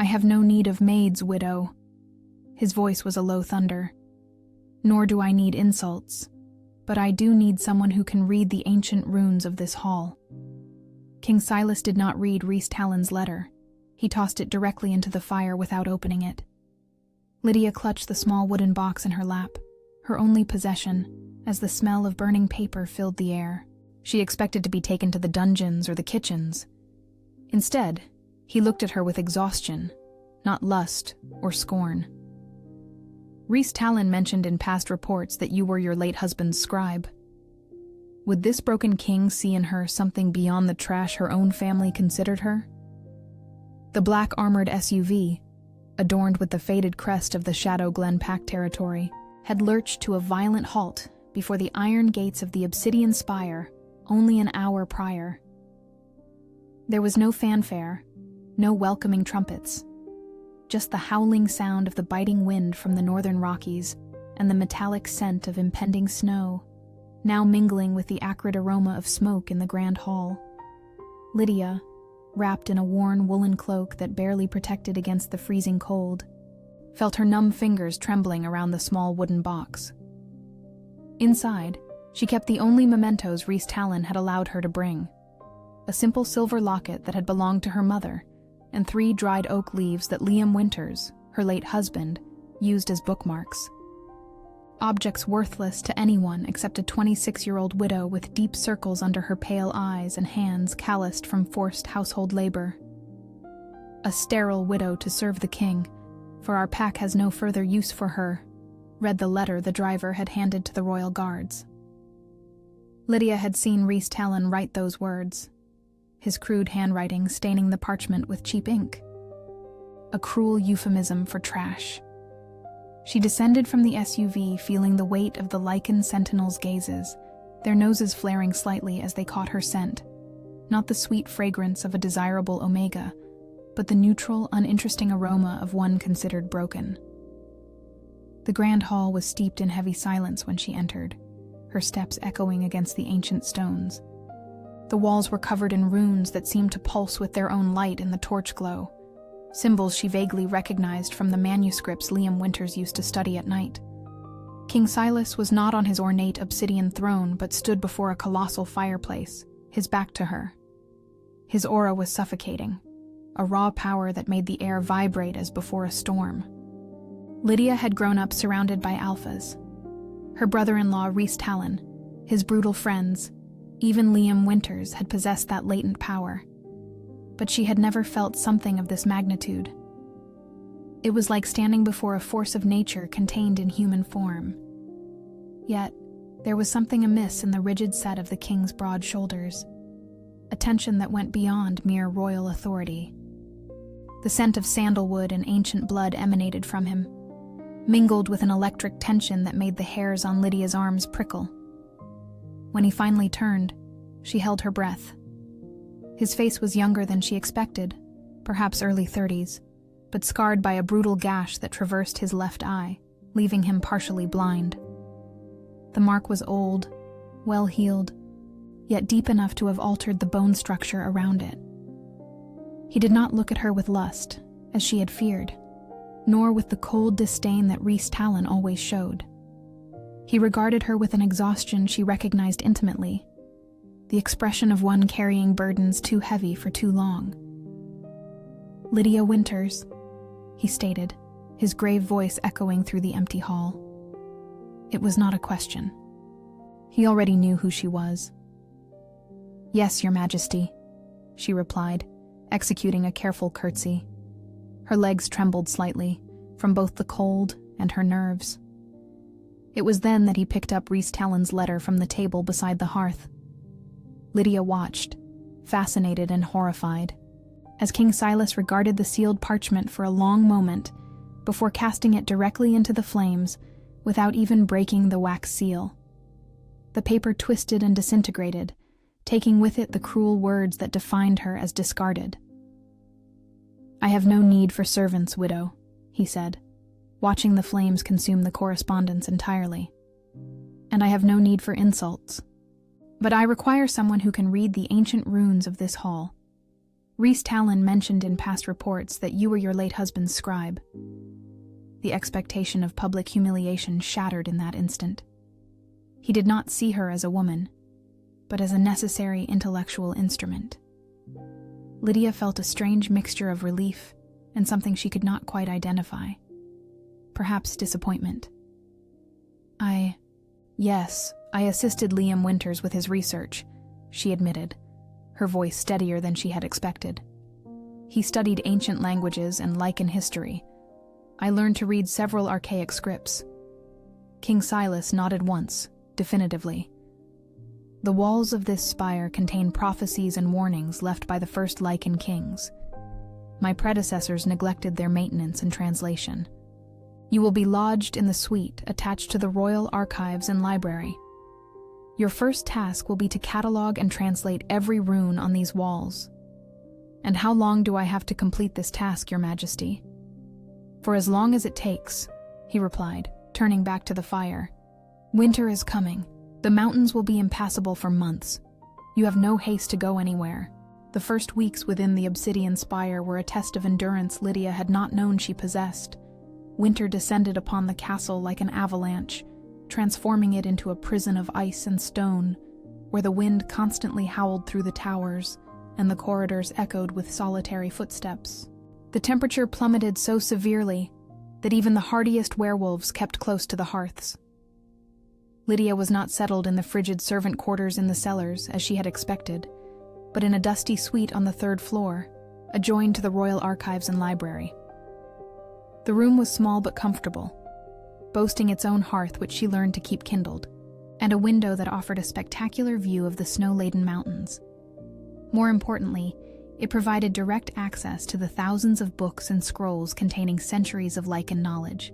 I have no need of maids, widow." His voice was a low thunder. "Nor do I need insults, but I do need someone who can read the ancient runes of this hall." King Silas did not read Rhys Talon's letter. He tossed it directly into the fire without opening it. Lydia clutched the small wooden box in her lap, her only possession, as the smell of burning paper filled the air. She expected to be taken to the dungeons or the kitchens. Instead, he looked at her with exhaustion, not lust or scorn. "Rhys Talon mentioned in past reports that you were your late husband's scribe. Would this broken king see in her something beyond the trash her own family considered her?" The black armored SUV, adorned with the faded crest of the Shadow Glen Pack territory, had lurched to a violent halt before the iron gates of the Obsidian Spire only an hour prior. There was no fanfare, no welcoming trumpets, just the howling sound of the biting wind from the northern Rockies and the metallic scent of impending snow, now mingling with the acrid aroma of smoke in the grand hall. Lydia, wrapped in a worn woolen cloak that barely protected against the freezing cold, felt her numb fingers trembling around the small wooden box. Inside, she kept the only mementos Rhys Talon had allowed her to bring: a simple silver locket that had belonged to her mother, and 3 dried oak leaves that Liam Winters, her late husband, used as bookmarks. Objects worthless to anyone except a 26-year-old widow with deep circles under her pale eyes and hands calloused from forced household labor. "A sterile widow to serve the king, for our pack has no further use for her," read the letter the driver had handed to the royal guards. Lydia had seen Rhys Talon write those words, his crude handwriting staining the parchment with cheap ink. A cruel euphemism for trash. She descended from the SUV feeling the weight of the lichened sentinels' gazes, their noses flaring slightly as they caught her scent. Not the sweet fragrance of a desirable omega, but the neutral, uninteresting aroma of one considered broken. The grand hall was steeped in heavy silence when she entered, her steps echoing against the ancient stones. The walls were covered in runes that seemed to pulse with their own light in the torch glow, symbols she vaguely recognized from the manuscripts Liam Winters used to study at night. King Silas was not on his ornate obsidian throne but stood before a colossal fireplace, his back to her. His aura was suffocating, a raw power that made the air vibrate as before a storm. Lydia had grown up surrounded by alphas. Her brother-in-law Rhys Talon, his brutal friends, even Liam Winters had possessed that latent power. But she had never felt something of this magnitude. It was like standing before a force of nature contained in human form. Yet, there was something amiss in the rigid set of the king's broad shoulders, a tension that went beyond mere royal authority. The scent of sandalwood and ancient blood emanated from him, mingled with an electric tension that made the hairs on Lydia's arms prickle. When he finally turned, she held her breath. His face was younger than she expected, perhaps early 30s, but scarred by a brutal gash that traversed his left eye, leaving him partially blind. The mark was old, well-healed, yet deep enough to have altered the bone structure around it. He did not look at her with lust, as she had feared, nor with the cold disdain that Rhys Talon always showed. He regarded her with an exhaustion she recognized intimately, the expression of one carrying burdens too heavy for too long. "Lydia Winters," he stated, his grave voice echoing through the empty hall. It was not a question. He already knew who she was. "Yes, Your Majesty," she replied, executing a careful curtsy. Her legs trembled slightly, from both the cold and her nerves. It was then that he picked up Rhys Talon's letter from the table beside the hearth. Lydia watched, fascinated and horrified, as King Silas regarded the sealed parchment for a long moment before casting it directly into the flames without even breaking the wax seal. The paper twisted and disintegrated, taking with it the cruel words that defined her as discarded. "I have no need for servants, widow," he said, watching the flames consume the correspondence entirely. "And I have no need for insults. But I require someone who can read the ancient runes of this hall. Rhys Talon mentioned in past reports that you were your late husband's scribe. The expectation of public humiliation shattered in that instant. He did not see her as a woman, but as a necessary intellectual instrument. Lydia felt a strange mixture of relief and something she could not quite identify. Perhaps disappointment. Yes, I assisted Liam Winters with his research, she admitted, her voice steadier than she had expected. He studied ancient languages and Lycan history. I learned to read several archaic scripts. King Silas nodded once, definitively. The walls of this spire contain prophecies and warnings left by the first Lycan kings. My predecessors neglected their maintenance and translation. You will be lodged in the suite attached to the Royal Archives and Library. Your first task will be to catalog and translate every rune on these walls. And how long do I have to complete this task, Your Majesty? For as long as it takes, he replied, turning back to the fire. Winter is coming. The mountains will be impassable for months. You have no haste to go anywhere. The first weeks within the obsidian spire were a test of endurance Lydia had not known she possessed. Winter descended upon the castle like an avalanche, transforming it into a prison of ice and stone, where the wind constantly howled through the towers and the corridors echoed with solitary footsteps. The temperature plummeted so severely that even the hardiest werewolves kept close to the hearths. Lydia was not settled in the frigid servant quarters in the cellars, as she had expected, but in a dusty suite on the 3rd floor, adjoined to the Royal Archives and Library. The room was small but comfortable, boasting its own hearth which she learned to keep kindled, and a window that offered a spectacular view of the snow-laden mountains. More importantly, it provided direct access to the thousands of books and scrolls containing centuries of Lycan knowledge.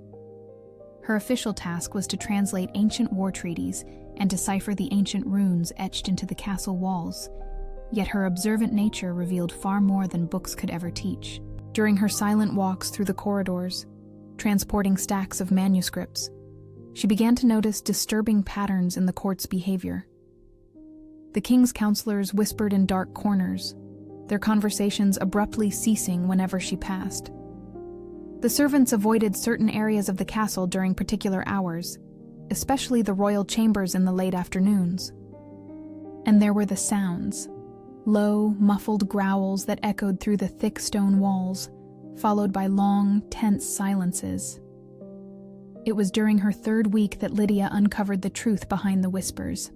Her official task was to translate ancient war treaties and decipher the ancient runes etched into the castle walls, yet her observant nature revealed far more than books could ever teach. During her silent walks through the corridors, transporting stacks of manuscripts, she began to notice disturbing patterns in the court's behavior. The king's counselors whispered in dark corners, their conversations abruptly ceasing whenever she passed. The servants avoided certain areas of the castle during particular hours, especially the royal chambers in the late afternoons. And there were the sounds, low, muffled growls that echoed through the thick stone walls, followed by long, tense silences. It was during her 3rd week that Lydia uncovered the truth behind the whispers.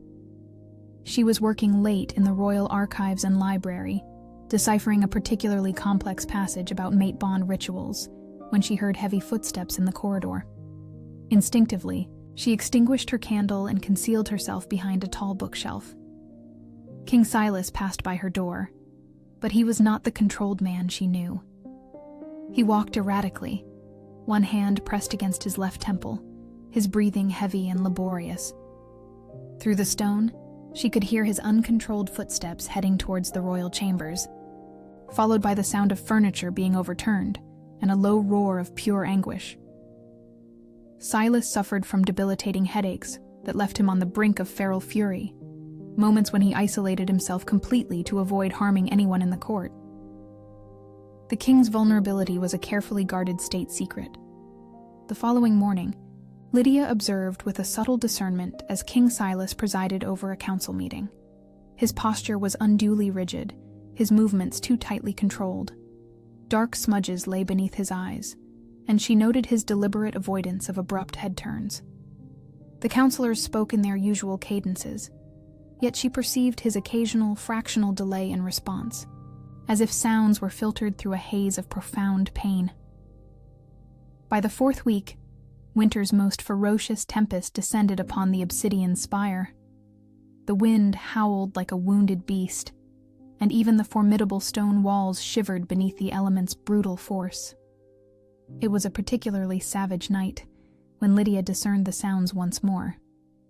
She was working late in the Royal Archives and Library, deciphering a particularly complex passage about mate bond rituals, when she heard heavy footsteps in the corridor. Instinctively, she extinguished her candle and concealed herself behind a tall bookshelf. King Silas passed by her door, but he was not the controlled man she knew. He walked erratically, one hand pressed against his left temple, his breathing heavy and laborious. Through the stone, she could hear his uncontrolled footsteps heading towards the royal chambers, followed by the sound of furniture being overturned and a low roar of pure anguish. Silas suffered from debilitating headaches that left him on the brink of feral fury, moments when he isolated himself completely to avoid harming anyone in the court. The king's vulnerability was a carefully guarded state secret. The following morning, Lydia observed with a subtle discernment as King Silas presided over a council meeting. His posture was unduly rigid, his movements too tightly controlled. Dark smudges lay beneath his eyes, and she noted his deliberate avoidance of abrupt head turns. The counselors spoke in their usual cadences, yet she perceived his occasional fractional delay in response, as if sounds were filtered through a haze of profound pain. By the 4th week, winter's most ferocious tempest descended upon the obsidian spire. The wind howled like a wounded beast, and even the formidable stone walls shivered beneath the element's brutal force. It was a particularly savage night when Lydia discerned the sounds once more,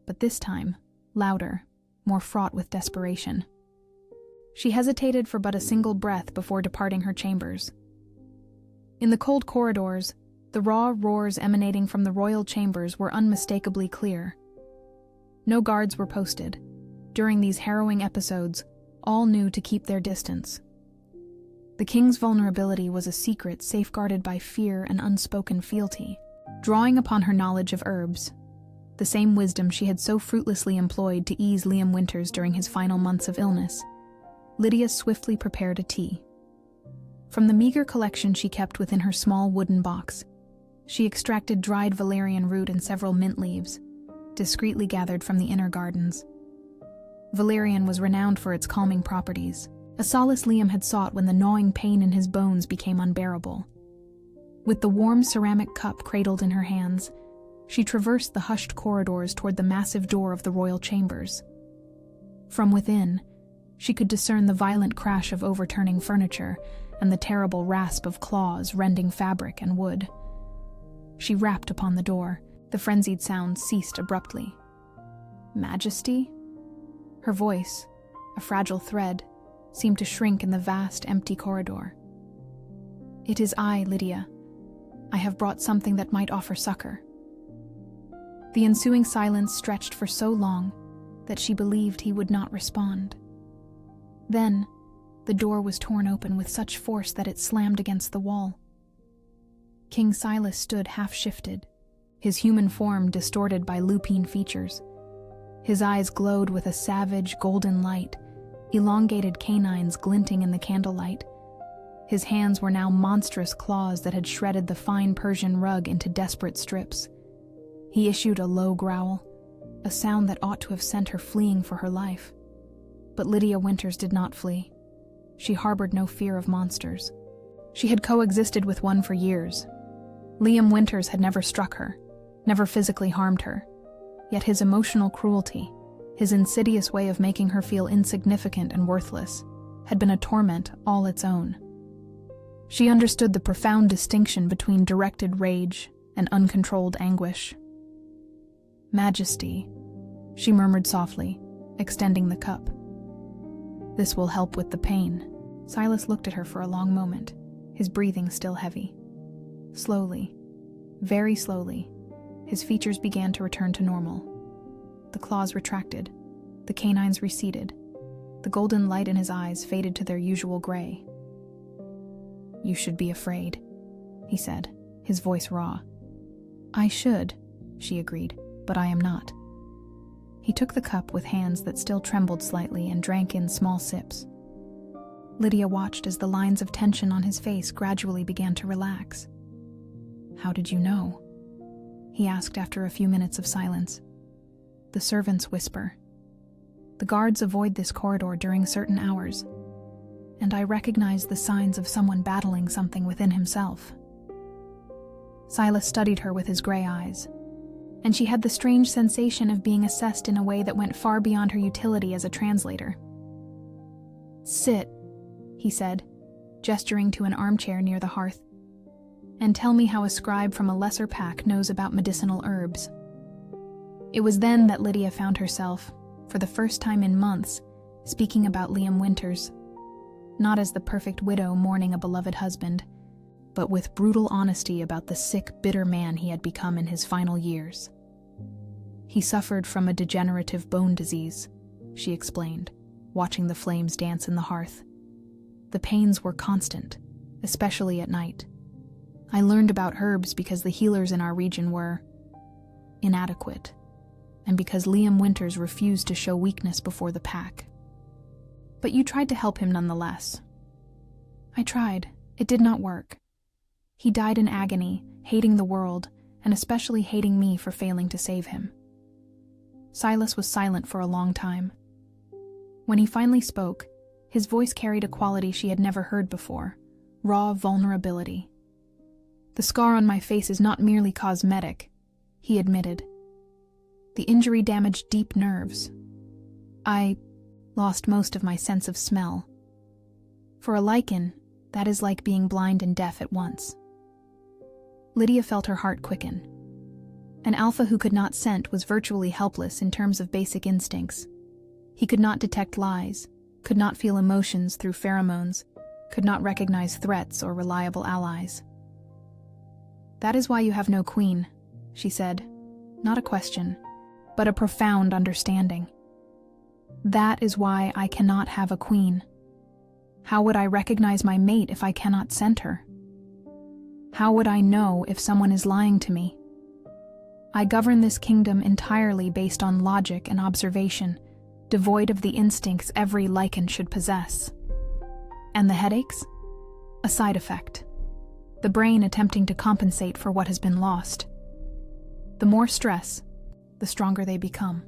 but this time, louder, more fraught with desperation. She hesitated for but a single breath before departing her chambers. In the cold corridors, the raw roars emanating from the royal chambers were unmistakably clear. No guards were posted. During these harrowing episodes, all knew to keep their distance. The king's vulnerability was a secret safeguarded by fear and unspoken fealty. Drawing upon her knowledge of herbs, the same wisdom she had so fruitlessly employed to ease Liam Winters during his final months of illness, Lydia swiftly prepared a tea. From the meager collection she kept within her small wooden box, she extracted dried valerian root and several mint leaves, discreetly gathered from the inner gardens. Valerian was renowned for its calming properties, a solace Liam had sought when the gnawing pain in his bones became unbearable. With the warm ceramic cup cradled in her hands, she traversed the hushed corridors toward the massive door of the royal chambers. From within, she could discern the violent crash of overturning furniture and the terrible rasp of claws rending fabric and wood. She rapped upon the door. The frenzied sound ceased abruptly. Majesty? Her voice, a fragile thread, seemed to shrink in the vast, empty corridor. It is I, Lydia. I have brought something that might offer succor. The ensuing silence stretched for so long that she believed he would not respond. Then, the door was torn open with such force that it slammed against the wall. King Silas stood half-shifted, his human form distorted by lupine features. His eyes glowed with a savage, golden light, elongated canines glinting in the candlelight. His hands were now monstrous claws that had shredded the fine Persian rug into desperate strips. He issued a low growl, a sound that ought to have sent her fleeing for her life. But Lydia Winters did not flee. She harbored no fear of monsters. She had coexisted with one for years. Liam Winters had never struck her, never physically harmed her. Yet his emotional cruelty, his insidious way of making her feel insignificant and worthless, had been a torment all its own. She understood the profound distinction between directed rage and uncontrolled anguish. Majesty, she murmured softly, extending the cup. This will help with the pain. Silas looked at her for a long moment, his breathing still heavy. Slowly, very slowly, his features began to return to normal. The claws retracted, the canines receded, the golden light in his eyes faded to their usual gray. You should be afraid, he said, his voice raw. I should, she agreed, but I am not. He took the cup with hands that still trembled slightly and drank in small sips. Lydia watched as the lines of tension on his face gradually began to relax. How did you know? He asked after a few minutes of silence. The servants whisper. The guards avoid this corridor during certain hours, and I recognize the signs of someone battling something within himself. Silas studied her with his gray eyes, and she had the strange sensation of being assessed in a way that went far beyond her utility as a translator. Sit, he said, gesturing to an armchair near the hearth, and tell me how a scribe from a lesser pack knows about medicinal herbs. It was then that Lydia found herself, for the first time in months, speaking about Liam Winters, not as the perfect widow mourning a beloved husband, but with brutal honesty about the sick, bitter man he had become in his final years. He suffered from a degenerative bone disease, she explained, watching the flames dance in the hearth. The pains were constant, especially at night. I learned about herbs because the healers in our region were inadequate, and because Liam Winters refused to show weakness before the pack. But you tried to help him nonetheless. I tried. It did not work. He died in agony, hating the world, and especially hating me for failing to save him. Silas was silent for a long time. When he finally spoke, his voice carried a quality she had never heard before, raw vulnerability. The scar on my face is not merely cosmetic, he admitted. The injury damaged deep nerves. I lost most of my sense of smell. For a lichen, that is like being blind and deaf at once. Lydia felt her heart quicken. An alpha who could not scent was virtually helpless in terms of basic instincts. He could not detect lies, could not feel emotions through pheromones, could not recognize threats or reliable allies. That is why you have no queen, she said. Not a question, but a profound understanding. That is why I cannot have a queen. How would I recognize my mate if I cannot scent her? How would I know if someone is lying to me? I govern this kingdom entirely based on logic and observation, devoid of the instincts every Lycan should possess. And the headaches? A side effect. The brain attempting to compensate for what has been lost. The more stress, the stronger they become.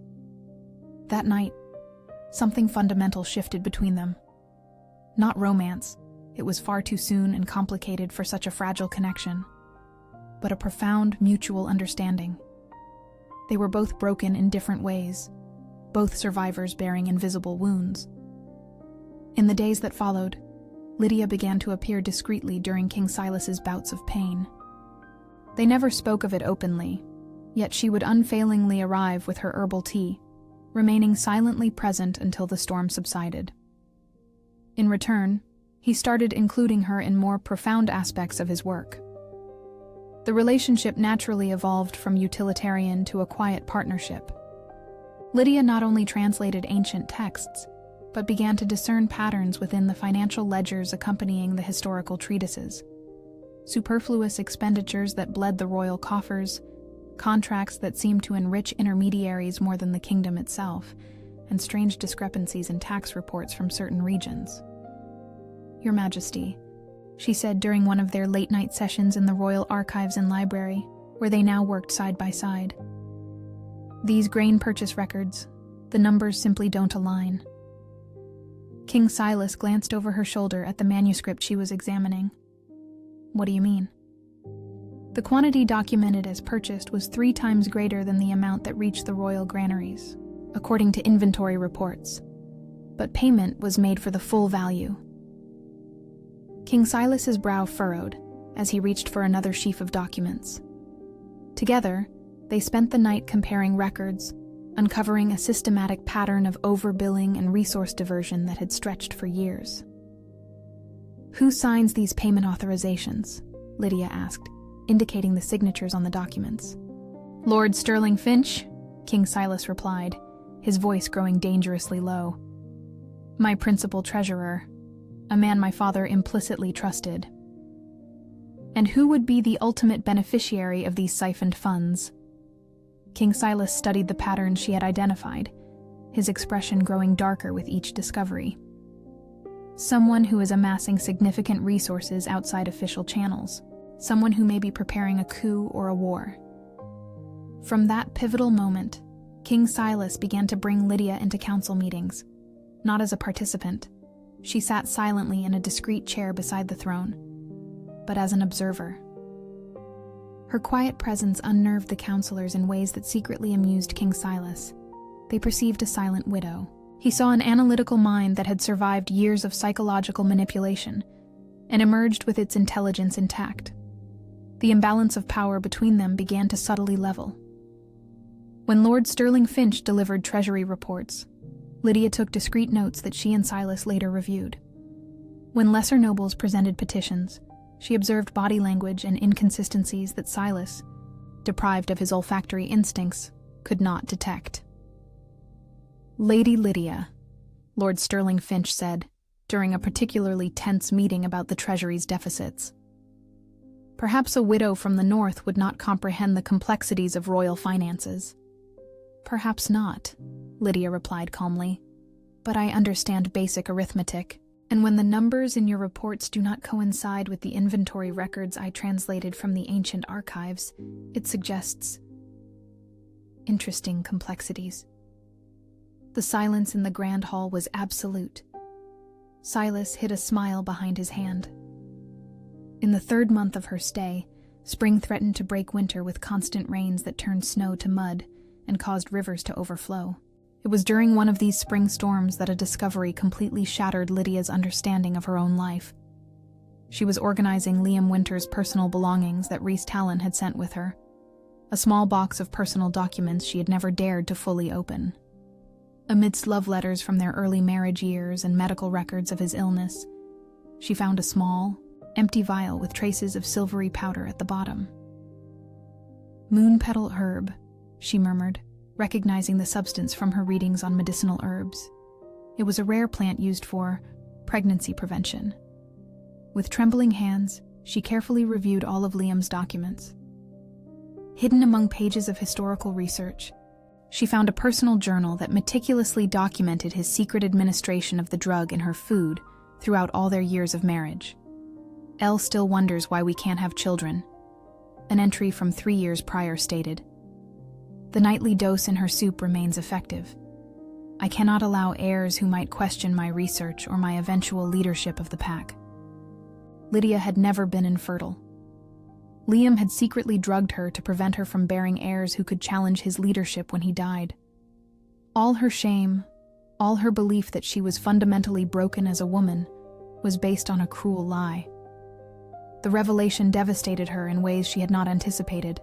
That night, something fundamental shifted between them. Not romance, it was far too soon and complicated for such a fragile connection, but a profound mutual understanding. They were both broken in different ways, both survivors bearing invisible wounds. In the days that followed, Lydia began to appear discreetly during King Silas's bouts of pain. They never spoke of it openly, yet she would unfailingly arrive with her herbal tea, remaining silently present until the storm subsided. In return, he started including her in more profound aspects of his work. The relationship naturally evolved from utilitarian to a quiet partnership. Lydia not only translated ancient texts, but began to discern patterns within the financial ledgers accompanying the historical treatises. Superfluous expenditures that bled the royal coffers, contracts that seemed to enrich intermediaries more than the kingdom itself, and strange discrepancies in tax reports from certain regions. "Your Majesty," she said during one of their late-night sessions in the Royal Archives and Library, where they now worked side by side. "These grain purchase records, the numbers simply don't align." King Silas glanced over her shoulder at the manuscript she was examining. "What do you mean?" "The quantity documented as purchased was 3 times greater than the amount that reached the royal granaries, according to inventory reports. But payment was made for the full value." King Silas's brow furrowed as he reached for another sheaf of documents. Together, they spent the night comparing records, uncovering a systematic pattern of overbilling and resource diversion that had stretched for years. "Who signs these payment authorizations?" Lydia asked, indicating the signatures on the documents. "Lord Stirling Finch," King Silas replied, his voice growing dangerously low. "My principal treasurer, a man my father implicitly trusted." "And who would be the ultimate beneficiary of these siphoned funds?" King Silas studied the patterns she had identified, his expression growing darker with each discovery. "Someone who is amassing significant resources outside official channels. Someone who may be preparing a coup or a war." From that pivotal moment, King Silas began to bring Lydia into council meetings. Not as a participant, she sat silently in a discreet chair beside the throne, but as an observer. Her quiet presence unnerved the counselors in ways that secretly amused King Silas. They perceived a silent widow. He saw an analytical mind that had survived years of psychological manipulation and emerged with its intelligence intact. The imbalance of power between them began to subtly level. When Lord Stirling Finch delivered treasury reports, Lydia took discreet notes that she and Silas later reviewed. When lesser nobles presented petitions, she observed body language and inconsistencies that Silas, deprived of his olfactory instincts, could not detect. "Lady Lydia," Lord Stirling Finch said, during a particularly tense meeting about the Treasury's deficits. "Perhaps a widow from the north would not comprehend the complexities of royal finances." "Perhaps not," Lydia replied calmly. "But I understand basic arithmetic, and when the numbers in your reports do not coincide with the inventory records I translated from the ancient archives, it suggests interesting complexities." The silence in the grand hall was absolute. Silas hid a smile behind his hand. In the 3rd month of her stay, spring threatened to break winter with constant rains that turned snow to mud and caused rivers to overflow. It was during one of these spring storms that a discovery completely shattered Lydia's understanding of her own life. She was organizing Liam Winter's personal belongings that Rhys Talon had sent with her, a small box of personal documents she had never dared to fully open. Amidst love letters from their early marriage years and medical records of his illness, she found a small, empty vial with traces of silvery powder at the bottom. "Moon petal herb," she murmured, recognizing the substance from her readings on medicinal herbs. It was a rare plant used for pregnancy prevention. With trembling hands, she carefully reviewed all of Liam's documents. Hidden among pages of historical research, she found a personal journal that meticulously documented his secret administration of the drug in her food throughout all their years of marriage. Elle still wonders why we can't have children. An entry from 3 years prior stated, "The nightly dose in her soup remains effective. I cannot allow heirs who might question my research or my eventual leadership of the pack." Lydia had never been infertile. Liam had secretly drugged her to prevent her from bearing heirs who could challenge his leadership when he died. All her shame, all her belief that she was fundamentally broken as a woman, was based on a cruel lie. The revelation devastated her in ways she had not anticipated.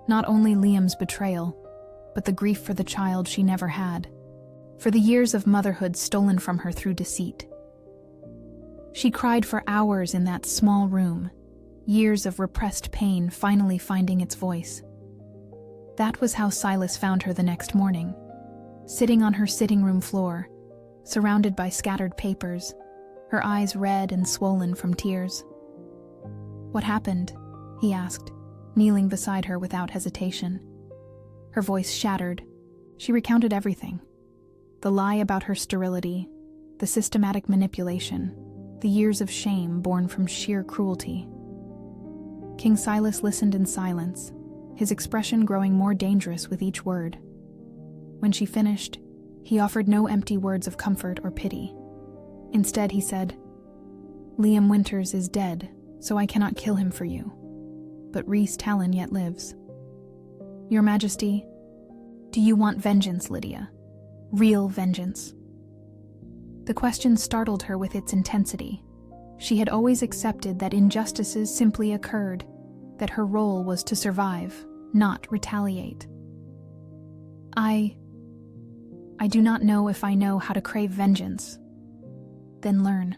Not only Liam's betrayal, but the grief for the child she never had, for the years of motherhood stolen from her through deceit. She cried for hours in that small room, years of repressed pain finally finding its voice. That was how Silas found her the next morning, sitting on her sitting room floor, surrounded by scattered papers, her eyes red and swollen from tears. "What happened?" he asked, kneeling beside her without hesitation. Her voice shattered. She recounted everything. The lie about her sterility, the systematic manipulation, the years of shame born from sheer cruelty. King Silas listened in silence, his expression growing more dangerous with each word. When she finished, he offered no empty words of comfort or pity. Instead, he said, "Liam Winters is dead, so I cannot kill him for you. But Rhys Talon yet lives. Your Majesty, do you want vengeance, Lydia? Real vengeance?" The question startled her with its intensity. She had always accepted that injustices simply occurred, that her role was to survive, not retaliate. I do not know if I know how to crave vengeance." "Then learn.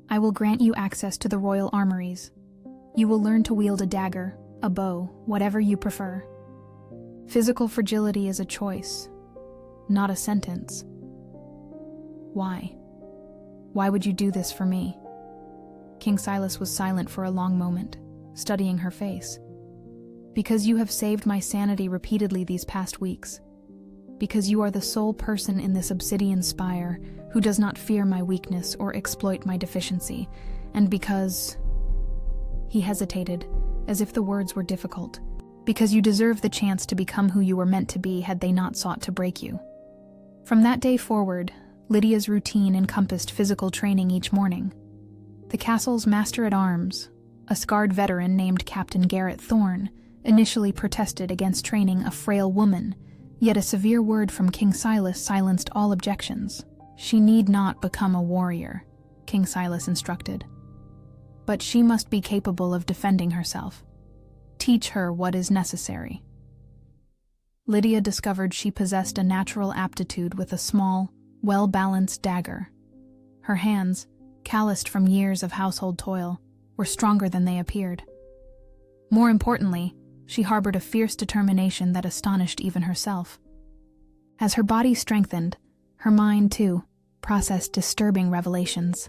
I will grant you access to the royal armories. You will learn to wield a dagger, a bow, whatever you prefer. Physical fragility is a choice, not a sentence." "Why? Why would you do this for me?" King Silas was silent for a long moment, studying her face. "Because you have saved my sanity repeatedly these past weeks. Because you are the sole person in this obsidian spire who does not fear my weakness or exploit my deficiency, and because..." He hesitated, as if the words were difficult. "Because you deserve the chance to become who you were meant to be had they not sought to break you." From that day forward, Lydia's routine encompassed physical training each morning. The castle's master-at-arms, a scarred veteran named Captain Garrett Thorne, initially protested against training a frail woman, yet a severe word from King Silas silenced all objections. "She need not become a warrior," King Silas instructed. "But she must be capable of defending herself. Teach her what is necessary." Lydia discovered she possessed a natural aptitude with a small, well-balanced dagger. Her hands, calloused from years of household toil, were stronger than they appeared. More importantly, she harbored a fierce determination that astonished even herself. As her body strengthened, her mind, too, processed disturbing revelations.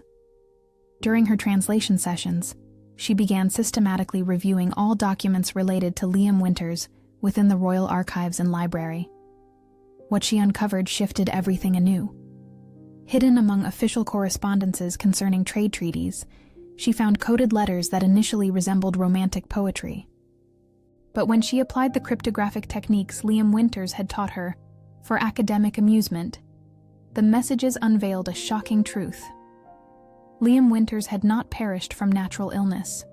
During her translation sessions, she began systematically reviewing all documents related to Liam Winters within the Royal Archives and Library. What she uncovered shifted everything anew. Hidden among official correspondences concerning trade treaties, she found coded letters that initially resembled romantic poetry. But when she applied the cryptographic techniques Liam Winters had taught her for academic amusement, the messages unveiled a shocking truth. Liam Winters had not perished from natural illness.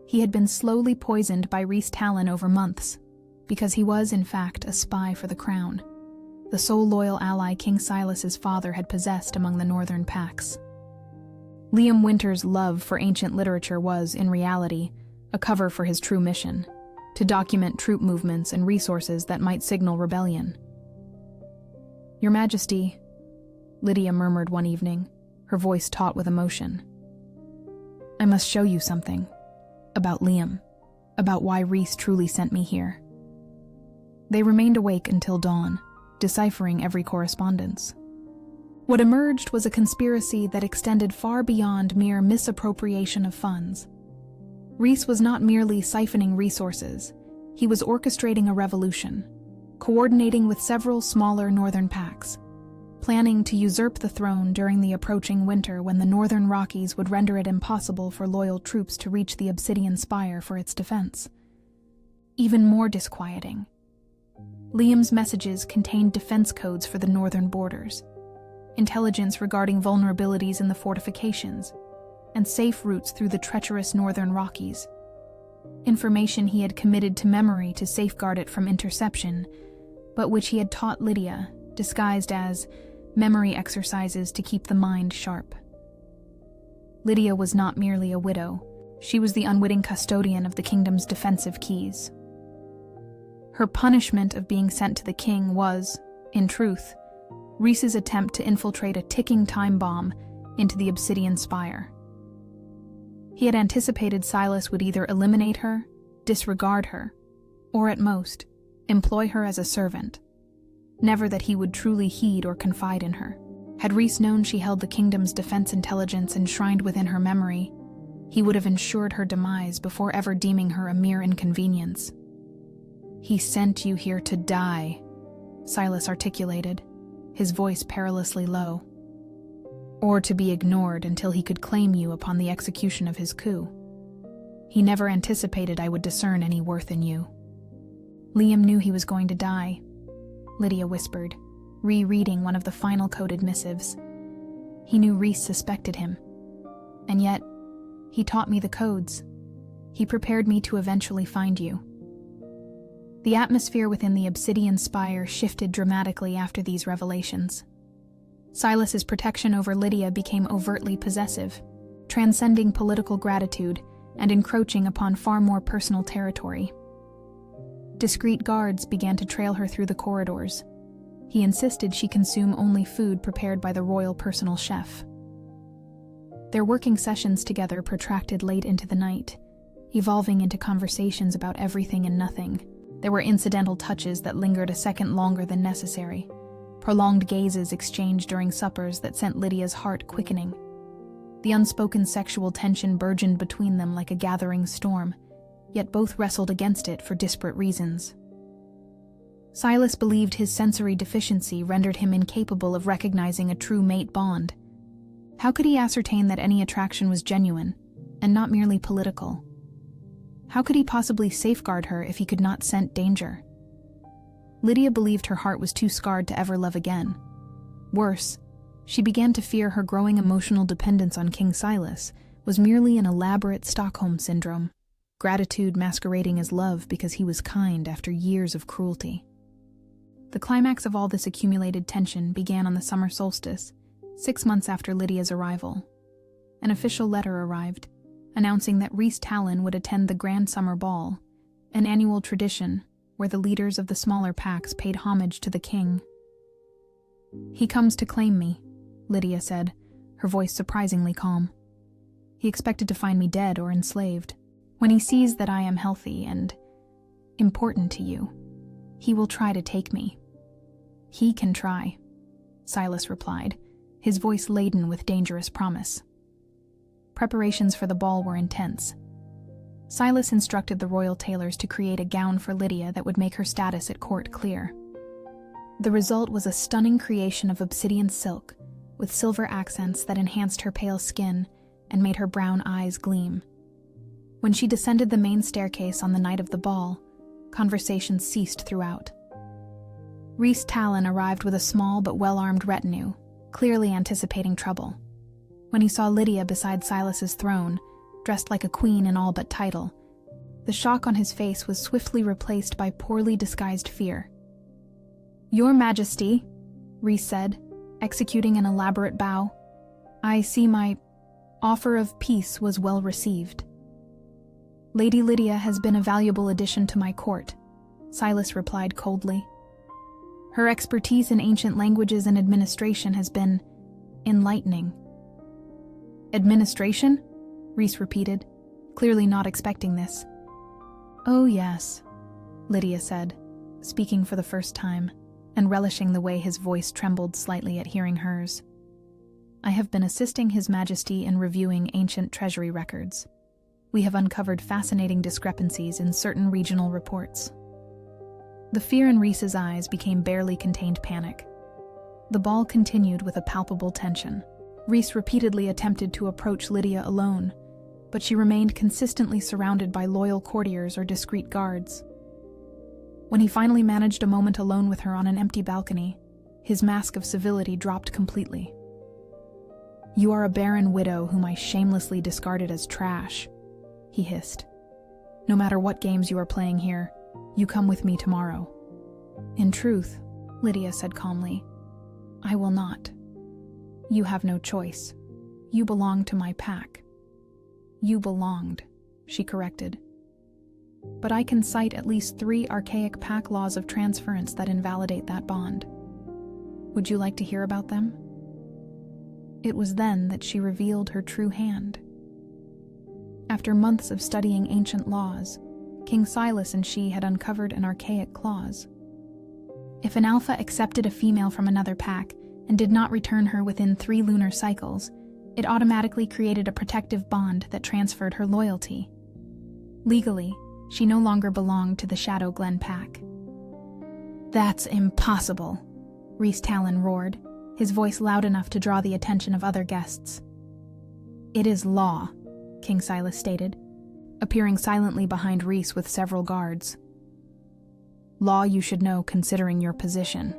He had been slowly poisoned by Rhys Talon over months, because he was, in fact, a spy for the crown, the sole loyal ally King Silas's father had possessed among the northern packs. Liam Winters' love for ancient literature was, in reality, a cover for his true mission, to document troop movements and resources that might signal rebellion. "Your Majesty," Lydia murmured one evening, her voice taut with emotion, "I must show you something. About Liam. About why Rhys truly sent me here." They remained awake until dawn, deciphering every correspondence. What emerged was a conspiracy that extended far beyond mere misappropriation of funds. Rhys was not merely siphoning resources, he was orchestrating a revolution, coordinating with several smaller northern pacts, planning to usurp the throne during the approaching winter when the northern Rockies would render it impossible for loyal troops to reach the Obsidian Spire for its defense. Even more disquieting, Liam's messages contained defense codes for the northern borders, intelligence regarding vulnerabilities in the fortifications, and safe routes through the treacherous northern Rockies. Information he had committed to memory to safeguard it from interception, but which he had taught Lydia, disguised as memory exercises to keep the mind sharp. Lydia was not merely a widow, she was the unwitting custodian of the kingdom's defensive keys. Her punishment of being sent to the king was, in truth, Rhys's attempt to infiltrate a ticking time bomb into the Obsidian Spire. He had anticipated Silas would either eliminate her, disregard her, or at most, employ her as a servant. Never that he would truly heed or confide in her. Had Rhys known she held the kingdom's defense intelligence enshrined within her memory, he would have ensured her demise before ever deeming her a mere inconvenience. "He sent you here to die," Silas articulated, his voice perilously low. "Or to be ignored until he could claim you upon the execution of his coup. He never anticipated I would discern any worth in you." Liam knew he was going to die, Lydia whispered, rereading one of the final coded missives. He knew Rhys suspected him. And yet, he taught me the codes. He prepared me to eventually find you. The atmosphere within the Obsidian Spire shifted dramatically after these revelations. Silas's protection over Lydia became overtly possessive, transcending political gratitude and encroaching upon far more personal territory. Discreet guards began to trail her through the corridors. He insisted she consume only food prepared by the royal personal chef. Their working sessions together protracted late into the night, evolving into conversations about everything and nothing. There were incidental touches that lingered a second longer than necessary, prolonged gazes exchanged during suppers that sent Lydia's heart quickening. The unspoken sexual tension burgeoned between them like a gathering storm, yet both wrestled against it for disparate reasons. Silas believed his sensory deficiency rendered him incapable of recognizing a true mate bond. How could he ascertain that any attraction was genuine, and not merely political? How could he possibly safeguard her if he could not scent danger? Lydia believed her heart was too scarred to ever love again. Worse, she began to fear her growing emotional dependence on King Silas was merely an elaborate Stockholm syndrome, gratitude masquerading as love because he was kind after years of cruelty. The climax of all this accumulated tension began on the summer solstice, 6 months after Lydia's arrival. An official letter arrived, announcing that Rhys Talon would attend the Grand Summer Ball, an annual tradition where the leaders of the smaller packs paid homage to the king. "He comes to claim me," Lydia said, her voice surprisingly calm. "He expected to find me dead or enslaved. When he sees that I am healthy and important to you, he will try to take me." "He can try," Silas replied, his voice laden with dangerous promise. Preparations for the ball were intense. Silas instructed the royal tailors to create a gown for Lydia that would make her status at court clear. The result was a stunning creation of obsidian silk, with silver accents that enhanced her pale skin and made her brown eyes gleam. When she descended the main staircase on the night of the ball, conversation ceased throughout. Rhys Talon arrived with a small but well-armed retinue, clearly anticipating trouble. When he saw Lydia beside Silas's throne, dressed like a queen in all but title, the shock on his face was swiftly replaced by poorly disguised fear. "Your Majesty," Rhys said, executing an elaborate bow, "I see my offer of peace was well received." "Lady Lydia has been a valuable addition to my court," Silas replied coldly. "Her expertise in ancient languages and administration has been enlightening." "Administration?" Rhys repeated, clearly not expecting this. "Oh yes," Lydia said, speaking for the first time, and relishing the way his voice trembled slightly at hearing hers. I have been assisting His Majesty in reviewing ancient treasury records. We have uncovered fascinating discrepancies in certain regional reports. The fear in Rhys's eyes became barely contained panic. The ball continued with a palpable tension. Rhys repeatedly attempted to approach Lydia alone, but she remained consistently surrounded by loyal courtiers or discreet guards. When he finally managed a moment alone with her on an empty balcony, his mask of civility dropped completely. "You are a barren widow whom I shamelessly discarded as trash," he hissed. "No matter what games you are playing here, you come with me tomorrow." "In truth," Lydia said calmly, "I will not. You have no choice. You belong to my pack." "You belonged," she corrected. "But I can cite at least 3 archaic pack laws of transference that invalidate that bond. Would you like to hear about them?" It was then that she revealed her true hand. After months of studying ancient laws, King Silas and she had uncovered an archaic clause. If an alpha accepted a female from another pack and did not return her within 3 lunar cycles, it automatically created a protective bond that transferred her loyalty. Legally, she no longer belonged to the Shadow Glen pack. "That's impossible," Rhys Talon roared, his voice loud enough to draw the attention of other guests. "It is law," King Silas stated, appearing silently behind Rhys with several guards. "Law you should know considering your position."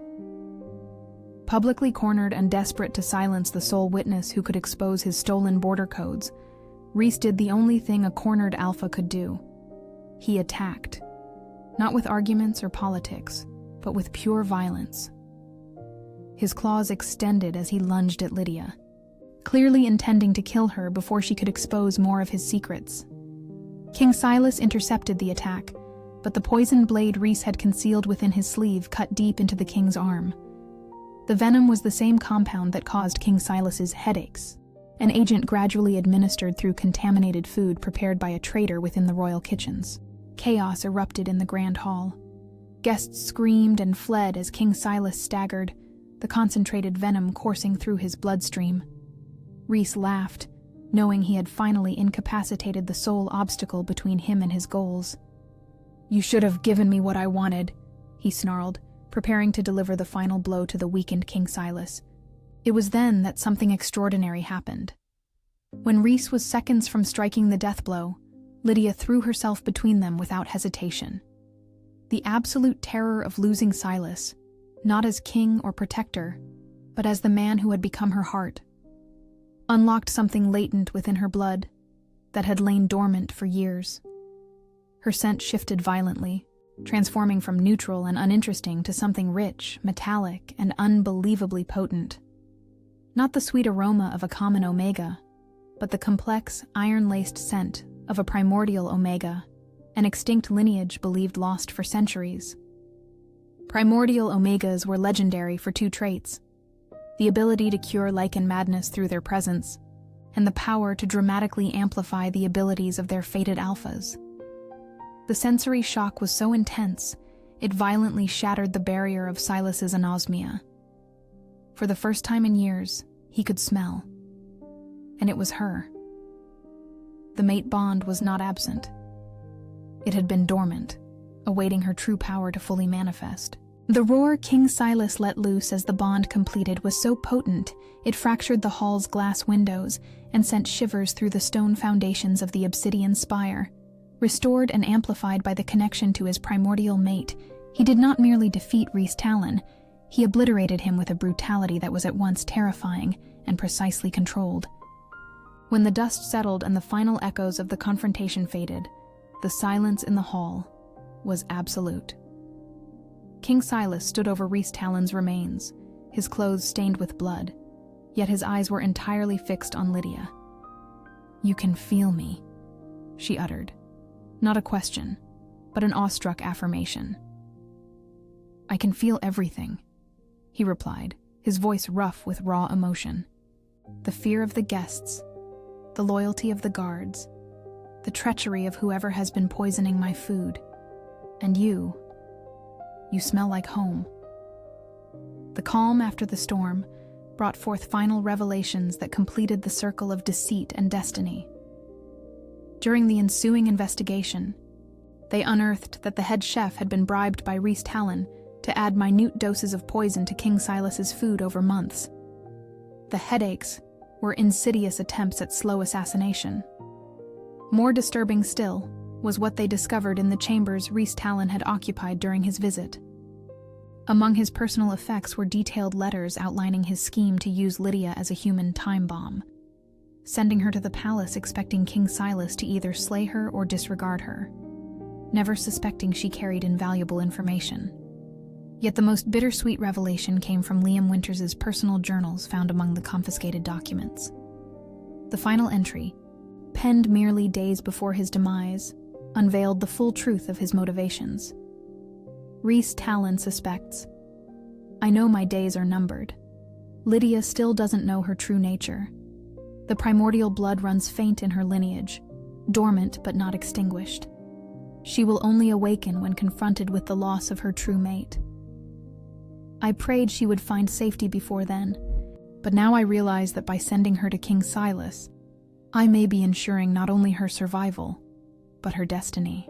Publicly cornered and desperate to silence the sole witness who could expose his stolen border codes, Rhys did the only thing a cornered alpha could do. He attacked, not with arguments or politics, but with pure violence. His claws extended as he lunged at Lydia, clearly intending to kill her before she could expose more of his secrets. King Silas intercepted the attack, but the poisoned blade Rhys had concealed within his sleeve cut deep into the king's arm. The venom was the same compound that caused King Silas's headaches, an agent gradually administered through contaminated food prepared by a traitor within the royal kitchens. Chaos erupted in the grand hall. Guests screamed and fled as King Silas staggered, the concentrated venom coursing through his bloodstream. Rhys laughed, knowing he had finally incapacitated the sole obstacle between him and his goals. "You should have given me what I wanted," he snarled, preparing to deliver the final blow to the weakened King Silas. It was then that something extraordinary happened. When Rhys was seconds from striking the death blow, Lydia threw herself between them without hesitation. The absolute terror of losing Silas, not as king or protector, but as the man who had become her heart, unlocked something latent within her blood that had lain dormant for years. Her scent shifted violently, transforming from neutral and uninteresting to something rich, metallic, and unbelievably potent. Not the sweet aroma of a common omega, but the complex, iron-laced scent of a primordial omega, an extinct lineage believed lost for centuries. Primordial omegas were legendary for 2 traits: the ability to cure lichen madness through their presence, and the power to dramatically amplify the abilities of their fated alphas. The sensory shock was so intense, it violently shattered the barrier of Silas's anosmia. For the first time in years, he could smell. And it was her. The mate bond was not absent. It had been dormant, awaiting her true power to fully manifest. The roar King Silas let loose as the bond completed was so potent, it fractured the hall's glass windows and sent shivers through the stone foundations of the obsidian spire. Restored and amplified by the connection to his primordial mate, he did not merely defeat Rhys Talon, he obliterated him with a brutality that was at once terrifying and precisely controlled. When the dust settled and the final echoes of the confrontation faded, the silence in the hall was absolute. King Silas stood over Rhys Talon's remains, his clothes stained with blood, yet his eyes were entirely fixed on Lydia. "You can feel me," she uttered. Not a question, but an awestruck affirmation. "I can feel everything," he replied, his voice rough with raw emotion. "The fear of the guests, the loyalty of the guards, the treachery of whoever has been poisoning my food, and you smell like home." The calm after the storm brought forth final revelations that completed the circle of deceit and destiny. During the ensuing investigation, they unearthed that the head chef had been bribed by Rhys Talon to add minute doses of poison to King Silas's food over months. The headaches were insidious attempts at slow assassination. More disturbing still was what they discovered in the chambers Rhys Talon had occupied during his visit. Among his personal effects were detailed letters outlining his scheme to use Lydia as a human time bomb, sending her to the palace expecting King Silas to either slay her or disregard her, never suspecting she carried invaluable information. Yet the most bittersweet revelation came from Liam Winters' personal journals found among the confiscated documents. The final entry, penned merely days before his demise, unveiled the full truth of his motivations. Rhys Talon suspects, "I know my days are numbered. Lydia still doesn't know her true nature. The primordial blood runs faint in her lineage, dormant but not extinguished. She will only awaken when confronted with the loss of her true mate. I prayed she would find safety before then, but now I realize that by sending her to King Silas, I may be ensuring not only her survival, but her destiny.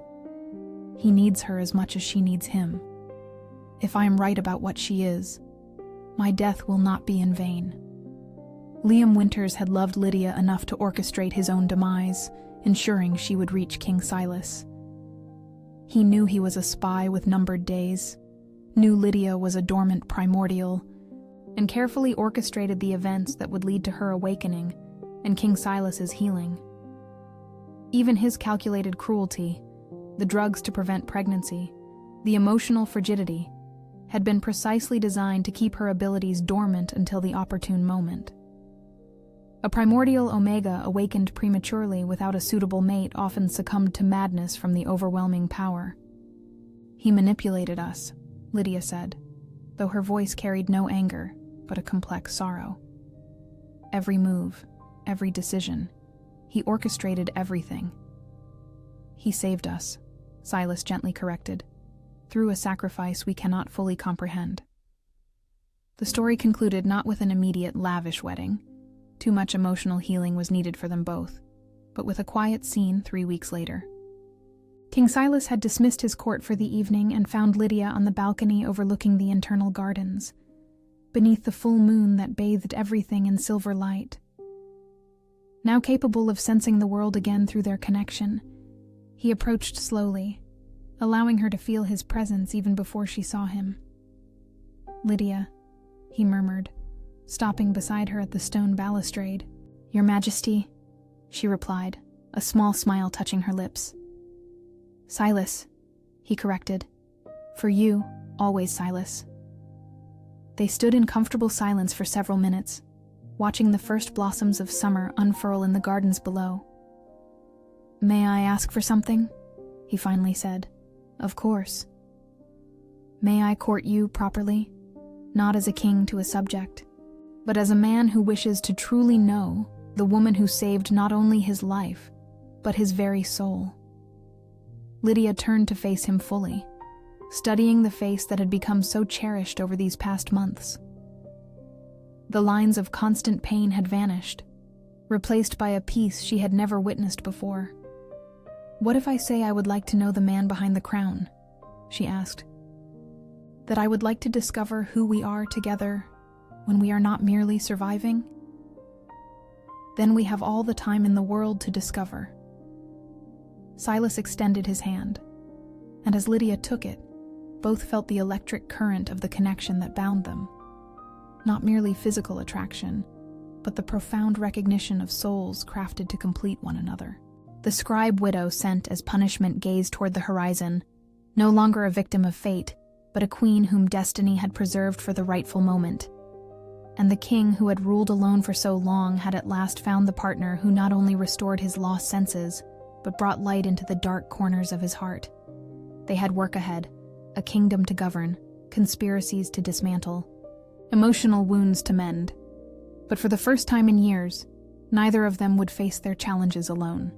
He needs her as much as she needs him. If I am right about what she is, my death will not be in vain." Liam Winters had loved Lydia enough to orchestrate his own demise, ensuring she would reach King Silas. He knew he was a spy with numbered days, knew Lydia was a dormant primordial, and carefully orchestrated the events that would lead to her awakening and King Silas's healing. Even his calculated cruelty, the drugs to prevent pregnancy, the emotional frigidity, had been precisely designed to keep her abilities dormant until the opportune moment. A primordial Omega awakened prematurely without a suitable mate often succumbed to madness from the overwhelming power. "He manipulated us," Lydia said, though her voice carried no anger, but a complex sorrow. "Every move, every decision, he orchestrated everything." "He saved us," Silas gently corrected, "through a sacrifice we cannot fully comprehend." The story concluded not with an immediate lavish wedding. Too much emotional healing was needed for them both, but with a quiet scene 3 weeks later. King Silas had dismissed his court for the evening and found Lydia on the balcony overlooking the internal gardens, beneath the full moon that bathed everything in silver light. Now capable of sensing the world again through their connection, he approached slowly, allowing her to feel his presence even before she saw him. "Lydia," he murmured, stopping beside her at the stone balustrade. "Your Majesty," she replied, a small smile touching her lips. "Silas," he corrected. "For you, always Silas." They stood in comfortable silence for several minutes, watching the first blossoms of summer unfurl in the gardens below. "May I ask for something?" he finally said. "Of course." "May I court you properly, not as a king to a subject, but as a man who wishes to truly know the woman who saved not only his life, but his very soul?" Lydia turned to face him fully, studying the face that had become so cherished over these past months. The lines of constant pain had vanished, replaced by a peace she had never witnessed before. "What if I say I would like to know the man behind the crown?" she asked. "That I would like to discover who we are together when we are not merely surviving? Then we have all the time in the world to discover." Silas extended his hand, and as Lydia took it, both felt the electric current of the connection that bound them. Not merely physical attraction, but the profound recognition of souls crafted to complete one another. The scribe widow sent as punishment gazed toward the horizon, no longer a victim of fate, but a queen whom destiny had preserved for the rightful moment. And the king who had ruled alone for so long had at last found the partner who not only restored his lost senses, but brought light into the dark corners of his heart. They had work ahead, a kingdom to govern, conspiracies to dismantle, emotional wounds to mend. But for the first time in years, neither of them would face their challenges alone.